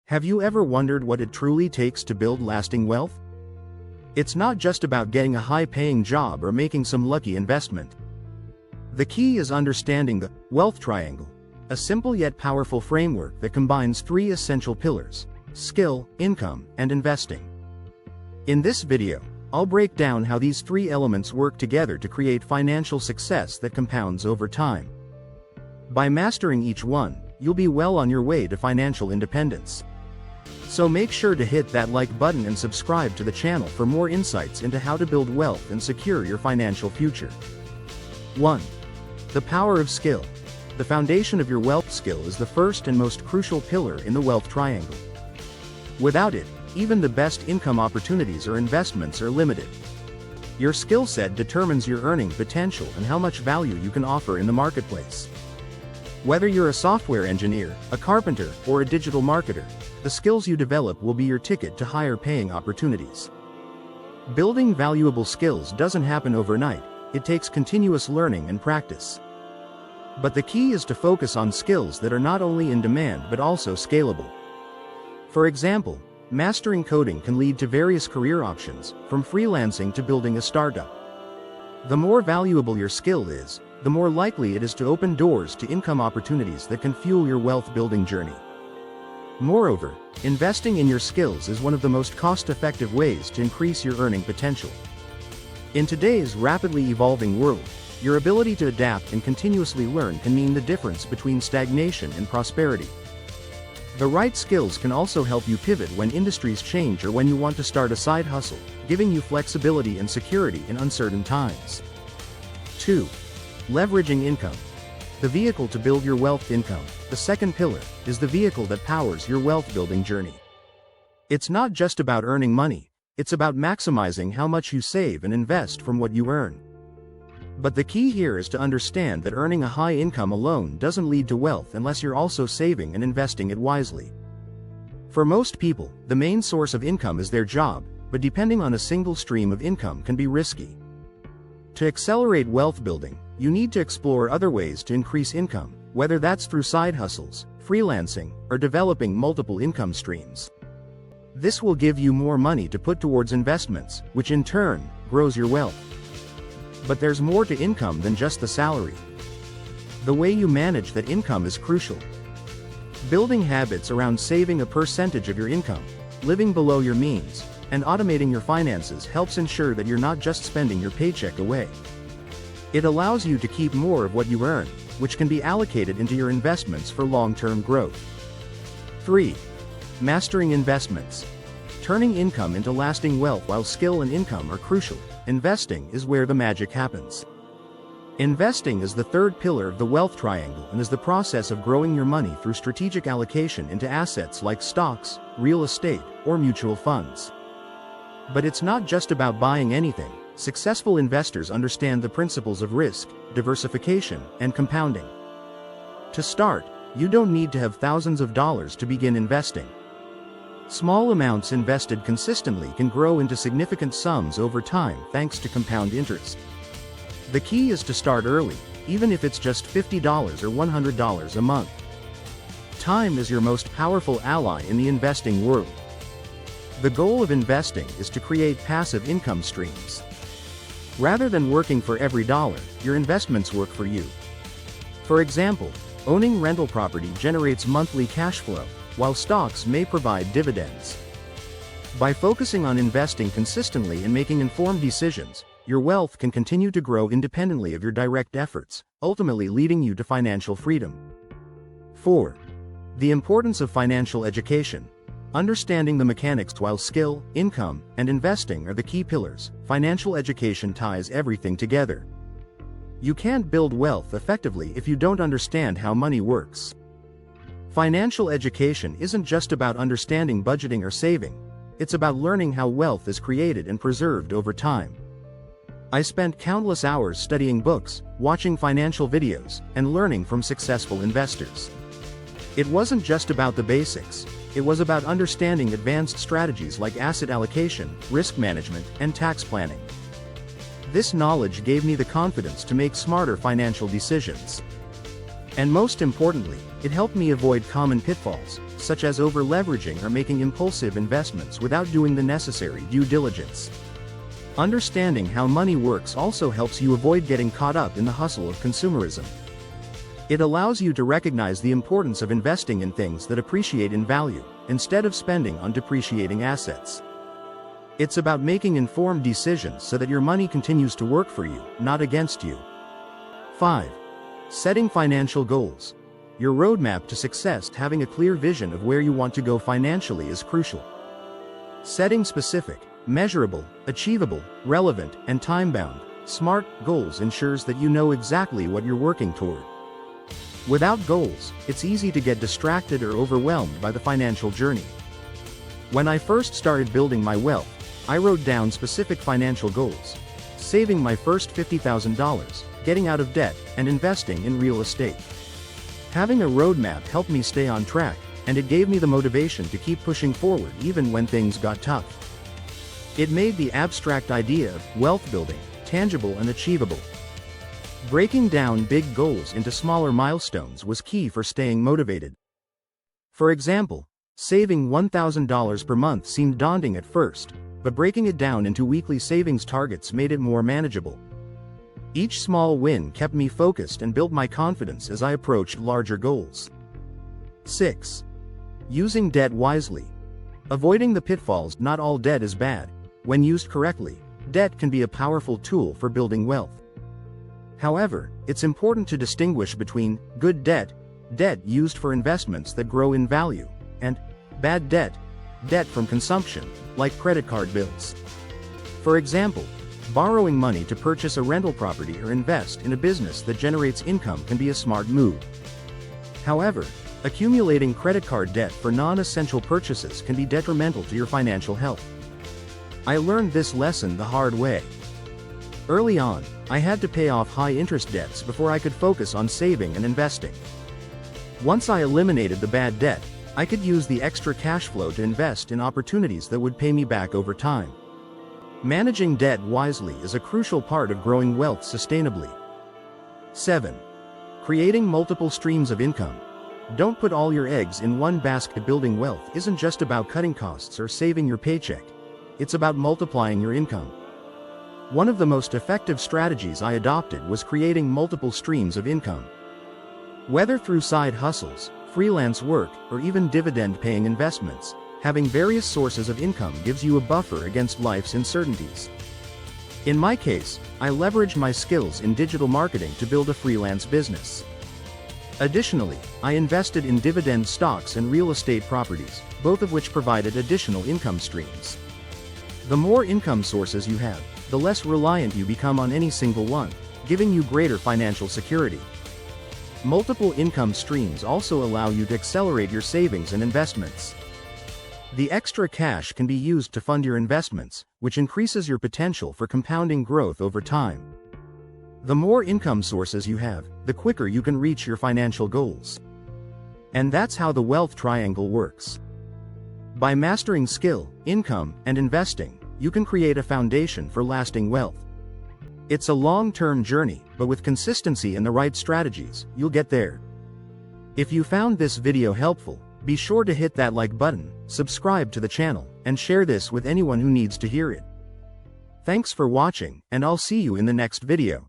Have you ever wondered what it truly takes to build lasting wealth? It's not just about getting a high-paying job or making some lucky investment. The key is understanding the wealth triangle, a simple yet powerful framework that combines three essential pillars: skill, income, and investing. In this video, I'll break down how these three elements work together to create financial success that compounds over time. By mastering each one, you'll be well on your way to financial independence. So make sure to hit that like button and subscribe to the channel for more insights into how to build wealth and secure your financial future. 1. The power of skill. The foundation of your wealth. Skill is the first and most crucial pillar in the wealth triangle. Without it, even the best income opportunities or investments are limited. Your skill set determines your earning potential and how much value you can offer in the marketplace. Whether you're a software engineer, a carpenter, or a digital marketer, the skills you develop will be your ticket to higher paying opportunities. Building valuable skills doesn't happen overnight, it takes continuous learning and practice. But the key is to focus on skills that are not only in demand but also scalable. For example, mastering coding can lead to various career options, from freelancing to building a startup. The more valuable your skill is, the more likely it is to open doors to income opportunities that can fuel your wealth building journey. Moreover, investing in your skills is one of the most cost-effective ways to increase your earning potential. In today's rapidly evolving world, your ability to adapt and continuously learn can mean the difference between stagnation and prosperity. The right skills can also help you pivot when industries change or when you want to start a side hustle, giving you flexibility and security in uncertain times. 2. Leveraging income. The vehicle to build your wealth. Income, the second pillar, is the vehicle that powers your wealth building journey. It's not just about earning money, it's about maximizing how much you save and invest from what you earn. But the key here is to understand that earning a high income alone doesn't lead to wealth unless you're also saving and investing it wisely. For most people, the main source of income is their job, but depending on a single stream of income can be risky. To accelerate wealth building, you need to explore other ways to increase income, whether that's through side hustles, freelancing, or developing multiple income streams. This will give you more money to put towards investments, which in turn grows your wealth. But there's more to income than just the salary. The way you manage that income is crucial. Building habits around saving a percentage of your income, living below your means, and automating your finances helps ensure that you're not just spending your paycheck away. It allows you to keep more of what you earn, which can be allocated into your investments for long-term growth. 3. Mastering investments. Turning income into lasting wealth. While skill and income are crucial, investing is where the magic happens. Investing is the third pillar of the wealth triangle and is the process of growing your money through strategic allocation into assets like stocks, real estate, or mutual funds. But it's not just about buying anything. Successful investors understand the principles of risk, diversification, and compounding. To start, you don't need to have thousands of dollars to begin investing. Small amounts invested consistently can grow into significant sums over time thanks to compound interest. The key is to start early, even if it's just $50 or $100 a month. Time is your most powerful ally in the investing world. The goal of investing is to create passive income streams. Rather than working for every dollar, your investments work for you. For example, owning rental property generates monthly cash flow, while stocks may provide dividends. By focusing on investing consistently and making informed decisions, your wealth can continue to grow independently of your direct efforts, ultimately leading you to financial freedom. 4. The importance of financial education. Understanding the mechanics. While skill, income, and investing are the key pillars, financial education ties everything together. You can't build wealth effectively if you don't understand how money works. Financial education isn't just about understanding budgeting or saving, it's about learning how wealth is created and preserved over time. I spent countless hours studying books, watching financial videos, and learning from successful investors. It wasn't just about the basics. It was about understanding advanced strategies like asset allocation, risk management, and tax planning. This knowledge gave me the confidence to make smarter financial decisions. And most importantly, it helped me avoid common pitfalls, such as over-leveraging or making impulsive investments without doing the necessary due diligence. Understanding how money works also helps you avoid getting caught up in the hustle of consumerism. It allows you to recognize the importance of investing in things that appreciate in value, instead of spending on depreciating assets. It's about making informed decisions so that your money continues to work for you, not against you. 5. Setting financial goals. Your roadmap to success. Having a clear vision of where you want to go financially is crucial. Setting specific, measurable, achievable, relevant, and time-bound, SMART goals ensures that you know exactly what you're working toward. Without goals, it's easy to get distracted or overwhelmed by the financial journey. When I first started building my wealth, I wrote down specific financial goals: saving my first $50,000, getting out of debt, and investing in real estate. Having a roadmap helped me stay on track, and it gave me the motivation to keep pushing forward even when things got tough. It made the abstract idea of wealth building tangible and achievable. Breaking down big goals into smaller milestones was key for staying motivated. For example, saving $1,000 per month seemed daunting at first, but breaking it down into weekly savings targets made it more manageable. Each small win kept me focused and built my confidence as I approached larger goals. 6. Using debt wisely. Avoiding the pitfalls. Not all debt is bad. When used correctly, debt can be a powerful tool for building wealth. However, it's important to distinguish between good debt, debt used for investments that grow in value, and bad debt, debt from consumption, like credit card bills. For example, borrowing money to purchase a rental property or invest in a business that generates income can be a smart move. However, accumulating credit card debt for non-essential purchases can be detrimental to your financial health. I learned this lesson the hard way. Early on, I had to pay off high-interest debts before I could focus on saving and investing. Once I eliminated the bad debt, I could use the extra cash flow to invest in opportunities that would pay me back over time. Managing debt wisely is a crucial part of growing wealth sustainably. 7. Creating multiple streams of income. Don't put all your eggs in one basket. Building wealth isn't just about cutting costs or saving your paycheck. It's about multiplying your income. One of the most effective strategies I adopted was creating multiple streams of income. Whether through side hustles, freelance work, or even dividend-paying investments, having various sources of income gives you a buffer against life's uncertainties. In my case, I leveraged my skills in digital marketing to build a freelance business. Additionally, I invested in dividend stocks and real estate properties, both of which provided additional income streams. The more income sources you have, the less reliant you become on any single one, giving you greater financial security. Multiple income streams also allow you to accelerate your savings and investments. The extra cash can be used to fund your investments, which increases your potential for compounding growth over time. The more income sources you have, the quicker you can reach your financial goals. And that's how the wealth triangle works. By mastering skill, income, and investing, you can create a foundation for lasting wealth. It's a long-term journey, but with consistency and the right strategies, you'll get there. If you found this video helpful, be sure to hit that like button, subscribe to the channel, and share this with anyone who needs to hear it. Thanks for watching, and I'll see you in the next video.